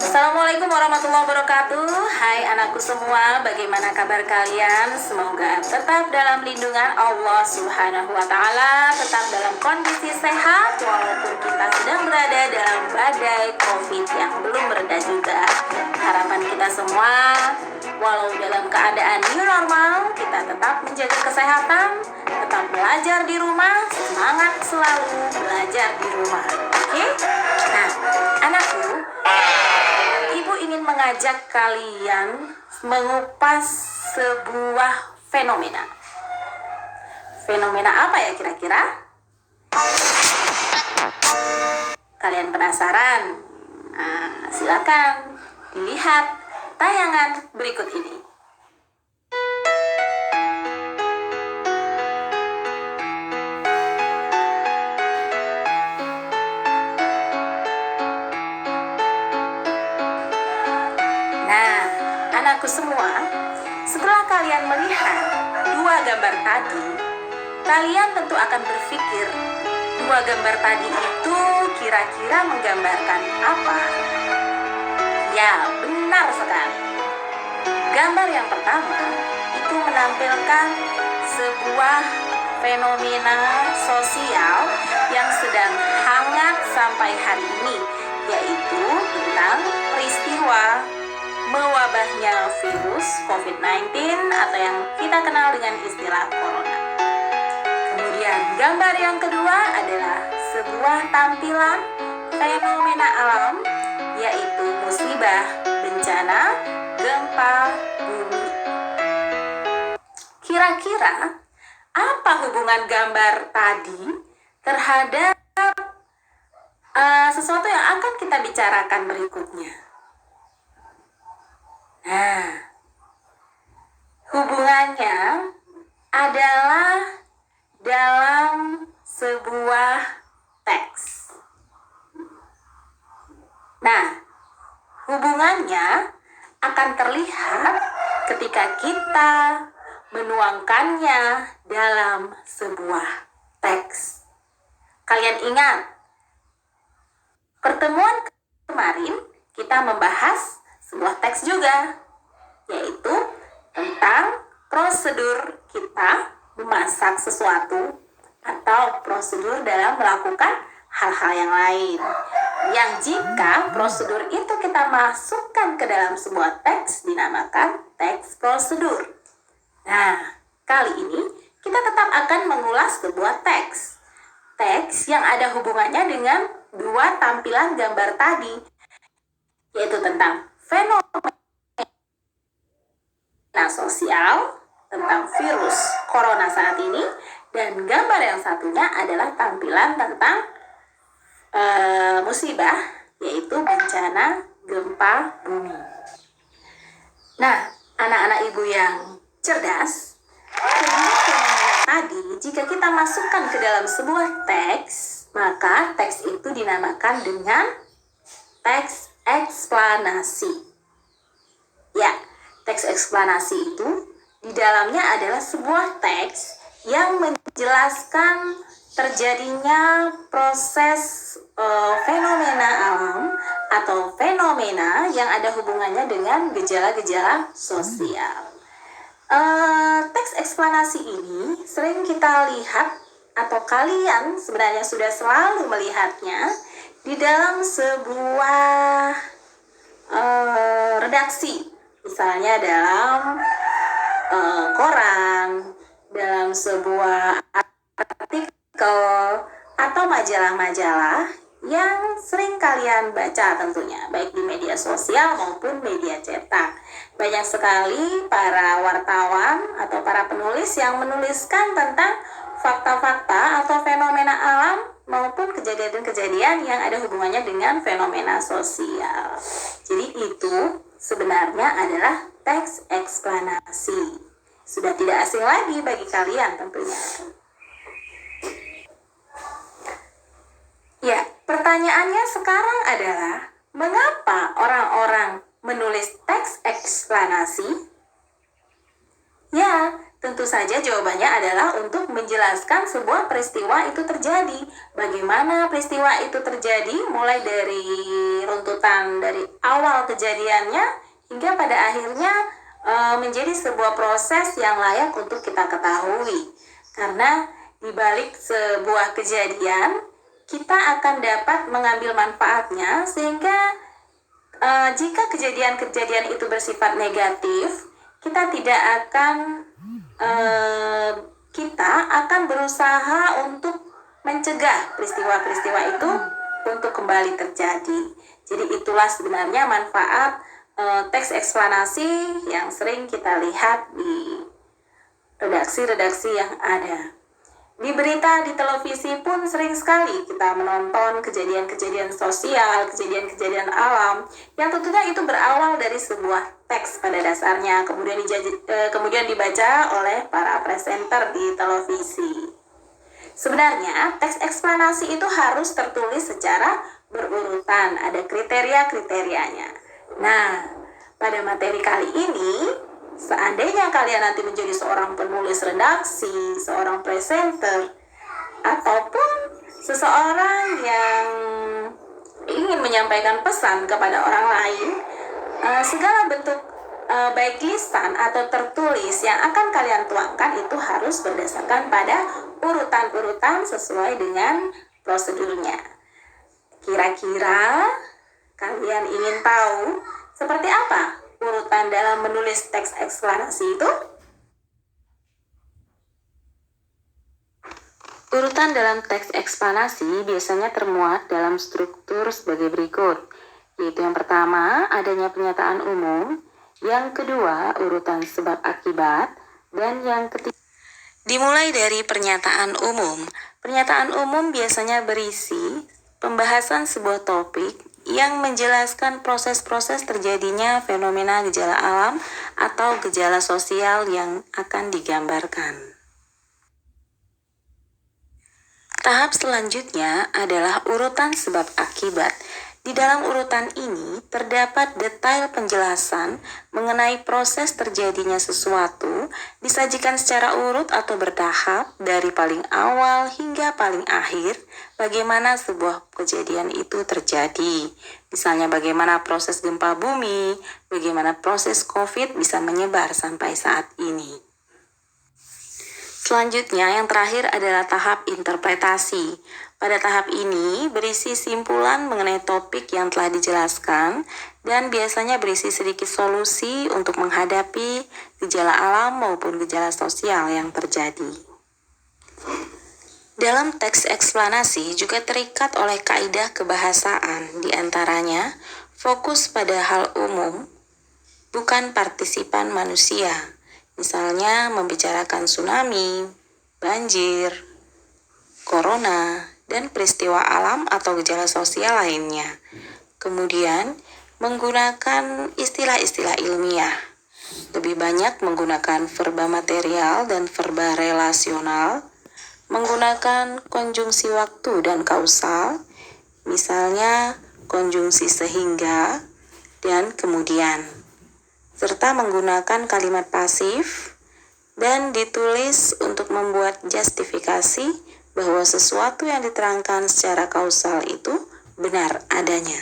Assalamualaikum warahmatullahi wabarakatuh. Hai anakku semua, bagaimana kabar kalian? Semoga tetap dalam lindungan Allah Subhanahu wa Ta'ala, tetap dalam kondisi sehat walaupun kita sedang berada dalam badai COVID yang belum mereda juga. Harapan kita semua, walau dalam keadaan new normal, kita tetap menjaga kesehatan, tetap belajar di rumah, semangat selalu belajar di rumah. Oke? Nah, anakku, Ibu ingin mengajak kalian mengupas sebuah fenomena. Fenomena apa ya kira-kira? Kalian penasaran? Nah, silakan dilihat tayangan berikut ini. Anakku semua, setelah kalian melihat dua gambar tadi, kalian tentu akan berpikir dua gambar tadi itu kira-kira menggambarkan apa? Ya, benar sekali. Gambar yang pertama itu menampilkan sebuah fenomena sosial yang sedang hangat sampai hari ini, yaitu tentang peristiwa mewabahnya virus COVID-19 atau yang kita kenal dengan istilah corona. Kemudian gambar yang kedua adalah sebuah tampilan fenomena alam, yaitu musibah, bencana, gempa bumi. Kira-kira apa hubungan gambar tadi terhadap sesuatu yang akan kita bicarakan berikutnya? Nah, hubungannya adalah dalam sebuah teks. Nah, hubungannya akan terlihat ketika kita menuangkannya dalam sebuah teks. Kalian ingat, pertemuan kemarin kita membahas sebuah teks juga, yaitu tentang prosedur kita memasak sesuatu atau prosedur dalam melakukan hal-hal yang lain. Yang jika prosedur itu kita masukkan ke dalam sebuah teks dinamakan teks prosedur. Nah, kali ini kita tetap akan mengulas sebuah teks. Teks yang ada hubungannya dengan dua tampilan gambar tadi, yaitu tentang fenomena sosial, tentang virus corona saat ini, dan gambar yang satunya adalah tampilan tentang musibah, yaitu bencana gempa bumi. Nah, anak-anak ibu yang cerdas, kedua fenomena tadi jika kita masukkan ke dalam sebuah teks, maka teks itu dinamakan dengan teks eksplanasi. Ya, teks eksplanasi itu di dalamnya adalah sebuah teks yang menjelaskan terjadinya proses fenomena alam atau fenomena yang ada hubungannya dengan gejala-gejala sosial. Teks eksplanasi ini sering kita lihat atau kalian sebenarnya sudah selalu melihatnya di dalam sebuah redaksi, misalnya dalam koran, dalam sebuah artikel atau majalah-majalah yang sering kalian baca tentunya, baik di media sosial maupun media cetak. Banyak sekali para wartawan atau para penulis yang menuliskan tentang fakta-fakta atau fenomena alam maupun kejadian-kejadian yang ada hubungannya dengan fenomena sosial. Jadi itu sebenarnya adalah teks eksplanasi. Sudah tidak asing lagi bagi kalian tentunya. Ya, pertanyaannya sekarang adalah mengapa orang-orang menulis teks eksplanasi? Ya, Tentu saja jawabannya adalah untuk menjelaskan sebuah peristiwa itu terjadi. Bagaimana peristiwa itu terjadi, mulai dari runtutan dari awal kejadiannya hingga pada akhirnya menjadi sebuah proses yang layak untuk kita ketahui. Karena di balik sebuah kejadian, kita akan dapat mengambil manfaatnya, sehingga jika kejadian-kejadian itu bersifat negatif, kita tidak akan kita akan berusaha untuk mencegah peristiwa-peristiwa itu untuk kembali terjadi. Jadi itulah sebenarnya manfaat teks eksplanasi yang sering kita lihat di redaksi-redaksi yang ada. Di berita, di televisi pun sering sekali kita menonton kejadian-kejadian sosial, kejadian-kejadian alam yang tentunya itu berawal dari sebuah teks pada dasarnya, kemudian dibaca oleh para presenter di televisi. Sebenarnya teks eksplanasi itu harus tertulis secara berurutan, ada kriteria-kriterianya. Nah, pada materi kali ini, seandainya kalian nanti menjadi seorang penulis redaksi, seorang presenter, ataupun seseorang yang ingin menyampaikan pesan kepada orang lain, segala bentuk baik lisan atau tertulis yang akan kalian tuangkan itu harus berdasarkan pada urutan-urutan sesuai dengan prosedurnya. Kira-kira kalian ingin tahu seperti apa urutan dalam menulis teks eksplanasi itu? Urutan dalam teks eksplanasi biasanya termuat dalam struktur sebagai berikut, yaitu yang pertama, adanya pernyataan umum, yang kedua, urutan sebab akibat, dan yang ketiga, dimulai dari pernyataan umum. Pernyataan umum biasanya berisi pembahasan sebuah topik yang menjelaskan proses-proses terjadinya fenomena gejala alam atau gejala sosial yang akan digambarkan. Tahap selanjutnya adalah urutan sebab akibat. Di dalam urutan ini terdapat detail penjelasan mengenai proses terjadinya sesuatu, disajikan secara urut atau bertahap dari paling awal hingga paling akhir, bagaimana sebuah kejadian itu terjadi. Misalnya bagaimana proses gempa bumi, bagaimana proses COVID bisa menyebar sampai saat ini. Selanjutnya, yang terakhir adalah tahap interpretasi. Pada tahap ini berisi simpulan mengenai topik yang telah dijelaskan dan biasanya berisi sedikit solusi untuk menghadapi gejala alam maupun gejala sosial yang terjadi. Dalam teks eksplanasi juga terikat oleh kaidah kebahasaan, di antaranya fokus pada hal umum, bukan partisipan manusia. Misalnya membicarakan tsunami, banjir, corona, dan peristiwa alam atau gejala sosial lainnya. Kemudian, menggunakan istilah-istilah ilmiah. Lebih banyak menggunakan verba material dan verba relasional, menggunakan konjungsi waktu dan kausal, misalnya konjungsi sehingga dan kemudian, serta menggunakan kalimat pasif dan ditulis untuk membuat justifikasi bahwa sesuatu yang diterangkan secara kausal itu benar adanya.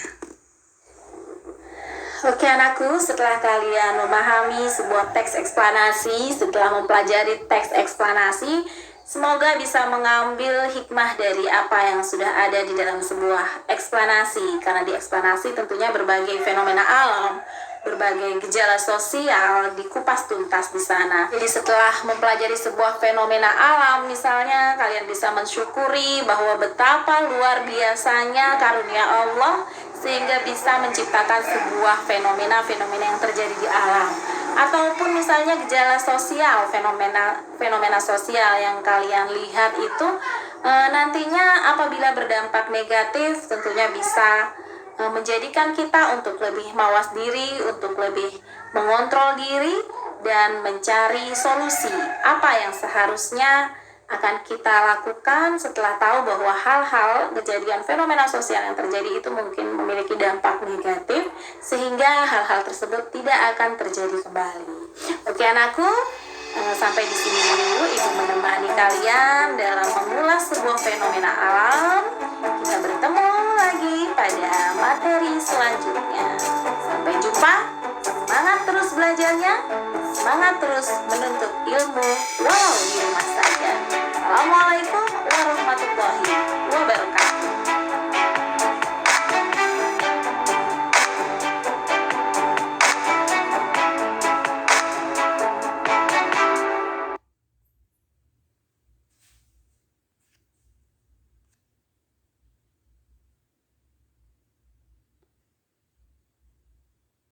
Oke anakku, setelah kalian memahami sebuah teks eksplanasi, setelah mempelajari teks eksplanasi, semoga bisa mengambil hikmah dari apa yang sudah ada di dalam sebuah eksplanasi. Karena di eksplanasi tentunya berbagai fenomena alam, berbagai gejala sosial dikupas tuntas di sana. Jadi setelah mempelajari sebuah fenomena alam, misalnya kalian bisa mensyukuri bahwa betapa luar biasanya karunia Allah sehingga bisa menciptakan sebuah fenomena-fenomena yang terjadi di alam. Ataupun misalnya gejala sosial, fenomena sosial yang kalian lihat itu nantinya apabila berdampak negatif tentunya bisa menjadikan kita untuk lebih mawas diri, untuk lebih mengontrol diri dan mencari solusi apa yang seharusnya akan kita lakukan setelah tahu bahwa hal-hal kejadian fenomena sosial yang terjadi itu mungkin memiliki dampak negatif sehingga hal-hal tersebut tidak akan terjadi kembali. Oke anakku, Sampai di sini dulu Ibu menemani kalian dalam mengulas sebuah fenomena alam. Kita bertemu lagi pada materi selanjutnya. Sampai jumpa. Semangat terus belajarnya, semangat terus menuntut ilmu walau di rumah saja. Assalamualaikum warahmatullahi wabarakatuh.